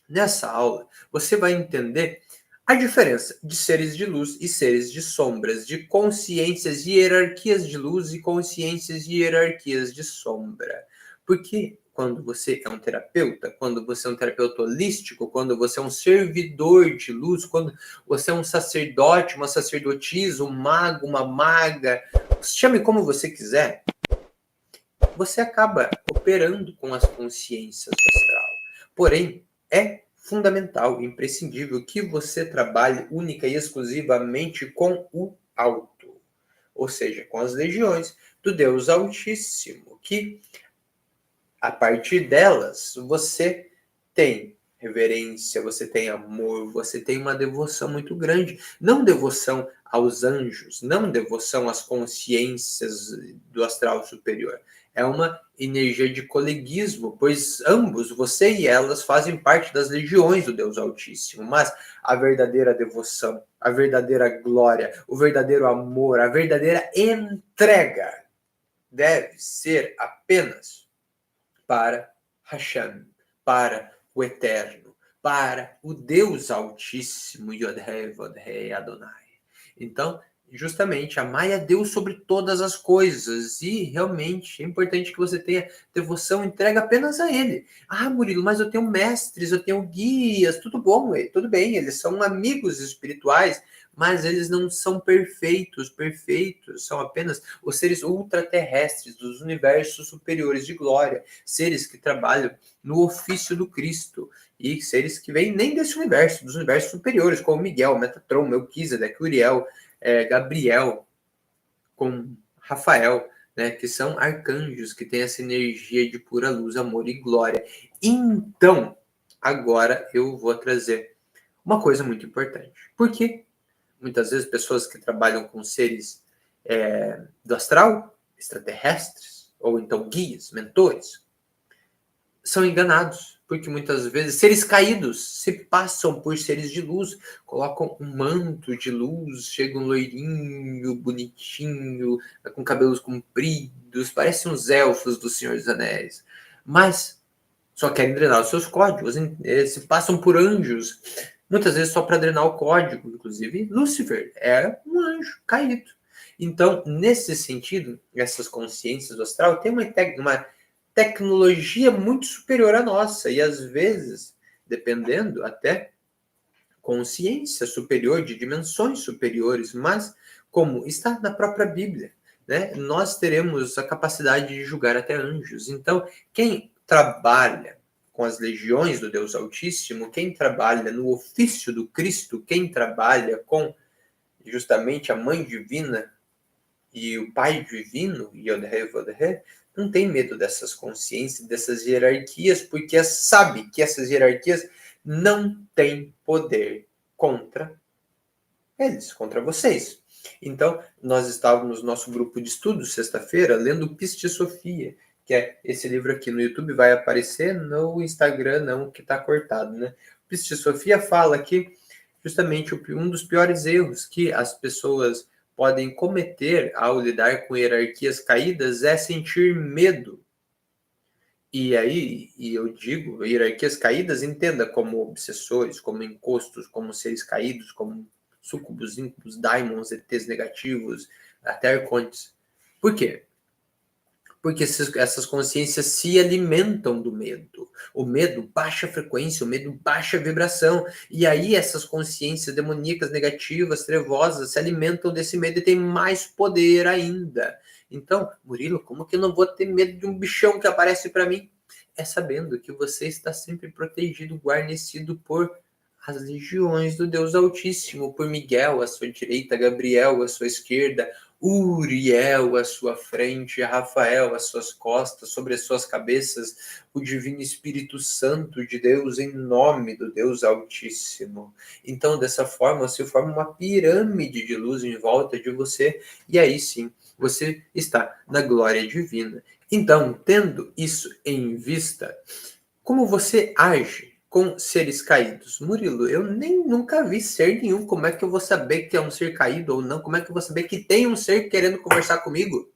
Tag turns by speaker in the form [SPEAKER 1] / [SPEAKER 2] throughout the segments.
[SPEAKER 1] Nessa aula, você vai entender a diferença de seres de luz e seres de sombras, de consciências e hierarquias de luz e consciências e hierarquias de sombra. Porque quando você é um terapeuta, quando você é um terapeuta holístico, quando você é um servidor de luz, quando você é um sacerdote, uma sacerdotisa, um mago, uma maga, chame como você quiser, você acaba operando com as consciências do astral. Porém, é fundamental, imprescindível que você trabalhe única e exclusivamente com o alto, ou seja, com as legiões do Deus Altíssimo, que a partir delas você tem reverência, você tem amor, você tem uma devoção muito grande. Não devoção aos anjos, não devoção às consciências do astral superior. É uma energia de coleguismo, pois ambos, você e elas, fazem parte das legiões do Deus Altíssimo. Mas a verdadeira devoção, a verdadeira glória, o verdadeiro amor, a verdadeira entrega deve ser apenas para Hashem, para o Eterno, para o Deus Altíssimo, Yod-Heh, Vod-Heh, Adonai. Então, justamente, amai a Deus sobre todas as coisas. E realmente é importante que você tenha devoção, entrega apenas a Ele. Ah, Murilo, mas eu tenho mestres, eu tenho guias, tudo bom, tudo bem, eles são amigos espirituais, mas eles não são perfeitos. Perfeitos são apenas os seres ultraterrestres dos universos superiores de glória, seres que trabalham no ofício do Cristo, e seres que vêm nem desse universo, dos universos superiores, como Miguel, Metatron, Melquisedeque, Uriel, Gabriel, com Rafael, né, que são arcanjos, que têm essa energia de pura luz, amor e glória. Então, agora eu vou trazer uma coisa muito importante. Por quê? Muitas vezes pessoas que trabalham com seres do astral, extraterrestres, ou então guias, mentores, são enganados, porque muitas vezes seres caídos se passam por seres de luz, colocam um manto de luz, chega um loirinho, bonitinho, com cabelos compridos, parecem uns elfos do Senhor dos Anéis, mas só querem drenar os seus códigos, se passam por anjos, muitas vezes só para drenar o código. Inclusive, Lúcifer é um anjo caído. Então, nesse sentido, essas consciências do astral têm uma tecnologia muito superior à nossa, e às vezes, dependendo, até consciência superior, de dimensões superiores, mas como está na própria Bíblia, né? Nós teremos a capacidade de julgar até anjos. Então, quem trabalha com as legiões do Deus Altíssimo, quem trabalha no ofício do Cristo, quem trabalha com justamente a Mãe Divina e o Pai Divino, Yod-Heh, Vod-Heh, não tem medo dessas consciências, dessas hierarquias, porque sabe que essas hierarquias não têm poder contra eles, contra vocês. Então, nós estávamos no nosso grupo de estudos, sexta-feira, lendo Piste Sofia, que é esse livro aqui no YouTube, vai aparecer no Instagram, não, que está cortado, né? Piste Sofia fala que justamente um dos piores erros que as pessoas podem cometer ao lidar com hierarquias caídas é sentir medo. E aí, eu digo, hierarquias caídas, entenda como obsessores, como encostos, como seres caídos, como sucubus, incubus, daimons, ETs negativos, até arcontes. Por quê? Porque essas consciências se alimentam do medo. O medo baixa frequência, o medo baixa vibração. E aí essas consciências demoníacas, negativas, trevosas, se alimentam desse medo e têm mais poder ainda. Então, Murilo, como que eu não vou ter medo de um bichão que aparece para mim? É sabendo que você está sempre protegido, guarnecido por as legiões do Deus Altíssimo, por Miguel à sua direita, Gabriel à sua esquerda, Uriel à sua frente, Rafael às suas costas, sobre as suas cabeças, o Divino Espírito Santo de Deus, em nome do Deus Altíssimo. Então, dessa forma, se forma uma pirâmide de luz em volta de você, e aí sim, você está na glória divina. Então, tendo isso em vista, como você age com seres caídos? Murilo, eu nunca vi ser nenhum. Como é que eu vou saber que é um ser caído ou não? Como é que eu vou saber que tem um ser querendo conversar comigo?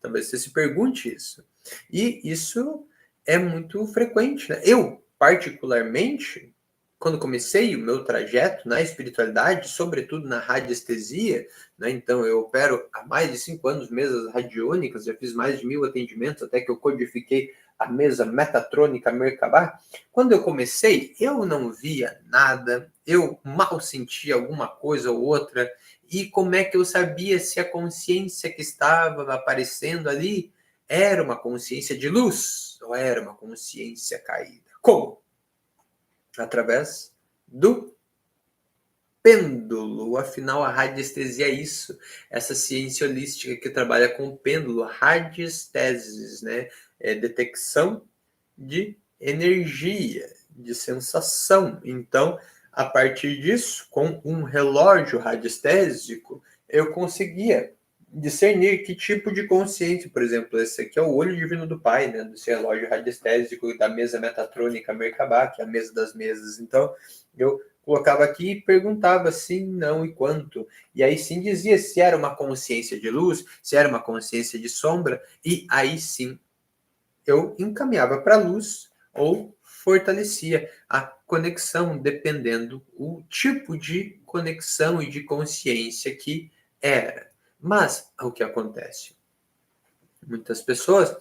[SPEAKER 1] Talvez você se pergunte isso. E isso é muito frequente, né? Eu, particularmente, quando comecei o meu trajeto na espiritualidade, sobretudo na radiestesia, né? Então eu opero há mais de 5 anos mesas radiônicas, já fiz mais de 1000 atendimentos, até que eu codifiquei a mesa metatrônica Merkabah. Quando eu comecei, eu não via nada, eu mal sentia alguma coisa ou outra, e como é que eu sabia se a consciência que estava aparecendo ali era uma consciência de luz ou era uma consciência caída? Como? Através do pêndulo. Afinal, a radiestesia é isso. Essa ciência holística que trabalha com o pêndulo, radiesteses, né? É detecção de energia, de sensação. Então, a partir disso, com um relógio radiestésico, eu conseguia discernir que tipo de consciência, por exemplo, esse aqui é o olho divino do Pai, né, desse relógio radiestésico da mesa metatrônica Merkabah, que é a mesa das mesas. Então, eu colocava aqui e perguntava sim, não e quanto. E aí sim dizia se era uma consciência de luz, se era uma consciência de sombra, e aí sim eu encaminhava para a luz ou fortalecia a conexão, dependendo o tipo de conexão e de consciência que era. Mas o que acontece? Muitas pessoas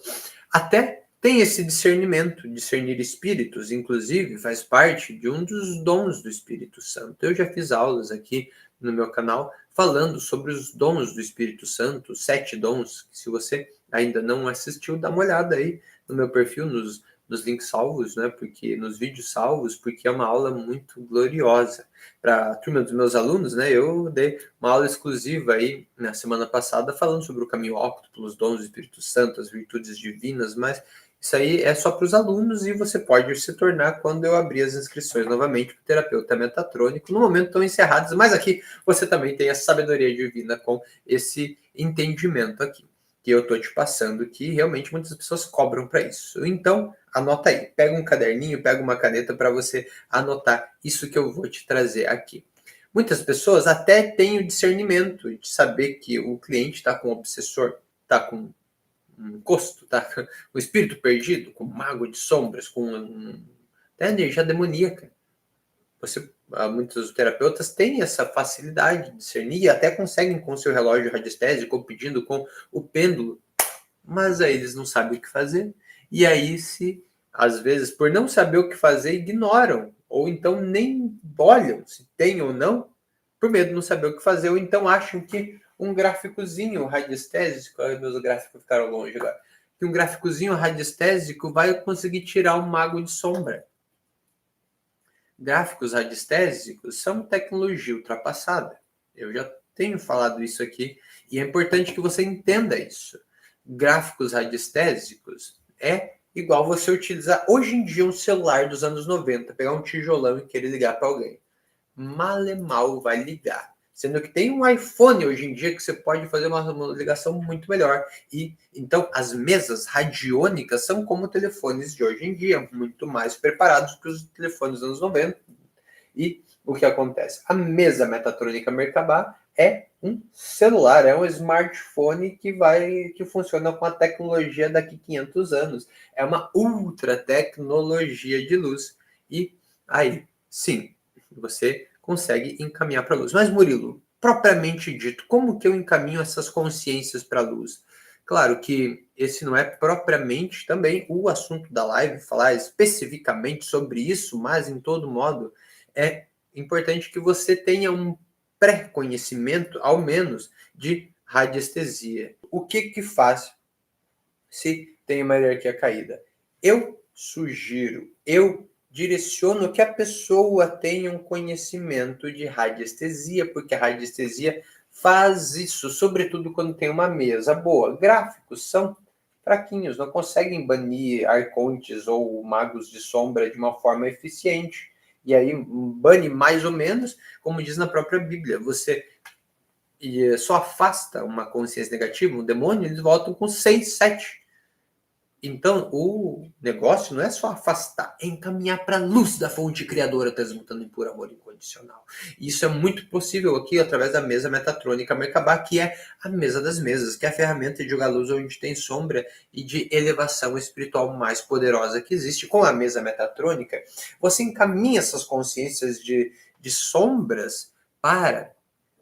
[SPEAKER 1] até têm esse discernimento, discernir espíritos, inclusive faz parte de um dos dons do Espírito Santo. Eu já fiz aulas aqui no meu canal falando sobre os dons do Espírito Santo, 7 dons. Se você ainda não assistiu, dá uma olhada aí no meu perfil, nos links salvos, né? Porque nos vídeos salvos, porque é uma aula muito gloriosa. Para a turma dos meus alunos, né? Eu dei uma aula exclusiva aí na semana passada falando sobre o caminho óctuplo, os dons do Espírito Santo, as virtudes divinas, mas isso aí é só para os alunos e você pode se tornar quando eu abrir as inscrições novamente para o terapeuta metatrônico. No momento estão encerradas, mas aqui você também tem a sabedoria divina com esse entendimento aqui que eu estou te passando, que realmente muitas pessoas cobram para isso. Então, anota aí, pega um caderninho, pega uma caneta para você anotar isso que eu vou te trazer aqui. Muitas pessoas até têm o discernimento de saber que o cliente está com um obsessor, está com um encosto, está com o espírito perdido, com um mago de sombras, com até energia demoníaca. Muitos terapeutas têm essa facilidade de discernir e até conseguem com o seu relógio radiestésico ou pedindo com o pêndulo, mas aí eles não sabem o que fazer. E aí, às vezes, por não saber o que fazer, ignoram, ou então nem olham se tem ou não, por medo de não saber o que fazer, ou então acham que um gráficozinho radiestésico, meus gráficos ficaram longe agora, que um gráficozinho radiestésico vai conseguir tirar um mago de sombra. Gráficos radiestésicos são tecnologia ultrapassada. Eu já tenho falado isso aqui e é importante que você entenda isso. Gráficos radiestésicos é igual você utilizar hoje em dia um celular dos anos 90, pegar um tijolão e querer ligar para alguém. Mal e mal vai ligar. Sendo que tem um iPhone hoje em dia que você pode fazer uma ligação muito melhor. E então as mesas radiônicas são como telefones de hoje em dia, muito mais preparados que os telefones dos anos 90. E o que acontece? A mesa metatrônica Merkabah é um celular, é um smartphone que funciona com a tecnologia daqui 500 anos. É uma ultra tecnologia de luz. E aí, sim, você consegue encaminhar para a luz. Mas, Murilo, propriamente dito, como que eu encaminho essas consciências para a luz? Claro que esse não é propriamente também o assunto da live, falar especificamente sobre isso, mas, em todo modo, é importante que você tenha um pré-conhecimento, ao menos, de radiestesia. O que faz se tem uma hierarquia caída? Eu sugiro, eu direciono que a pessoa tenha um conhecimento de radiestesia, porque a radiestesia faz isso, sobretudo quando tem uma mesa boa. Gráficos são fraquinhos, não conseguem banir arcontes ou magos de sombra de uma forma eficiente. E aí bane mais ou menos, como diz na própria Bíblia. Você só afasta uma consciência negativa, um demônio, eles voltam com 6, 7. Então, o negócio não é só afastar, é encaminhar para a luz da fonte criadora, transmutando por amor incondicional. E isso é muito possível aqui através da mesa metatrônica Merkabah, que é a mesa das mesas, que é a ferramenta de jogar luz onde tem sombra e de elevação espiritual mais poderosa que existe. Com a mesa metatrônica, você encaminha essas consciências de sombras para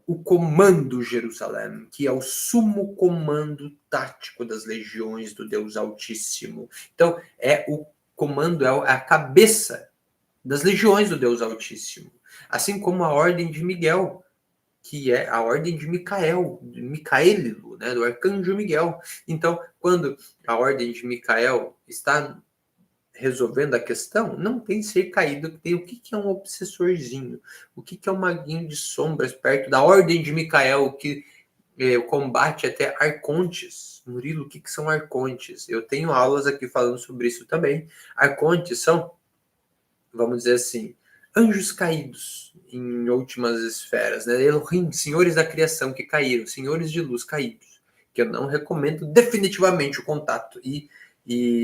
[SPEAKER 1] o Comando Jerusalém, que é o sumo comando tático das legiões do Deus Altíssimo. Então, é o comando, é a cabeça das legiões do Deus Altíssimo. Assim como a Ordem de Miguel, que é a Ordem de Micael, de Micaelilo, né, do Arcanjo Miguel. Então, quando a Ordem de Micael está resolvendo a questão, não tem ser caído. Tem o que é um obsessorzinho, o que é um maguinho de sombras perto da Ordem de Micael, que combate até arcontes. Murilo, o que são arcontes? Eu tenho aulas aqui falando sobre isso também. Arcontes são, vamos dizer assim, anjos caídos em últimas esferas, né? Elohim, senhores da criação que caíram, senhores de luz caídos, que eu não recomendo definitivamente o contato e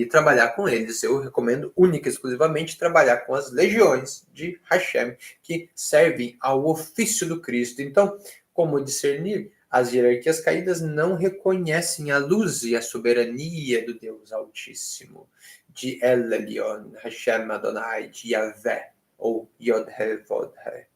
[SPEAKER 1] trabalhar com eles. Eu recomendo única e exclusivamente trabalhar com as legiões de Hashem, que servem ao ofício do Cristo. Então, como discernir? As hierarquias caídas não reconhecem a luz e a soberania do Deus Altíssimo, de El Elyon, Hashem Adonai, de Yahvé, ou Yod-He Vod-He.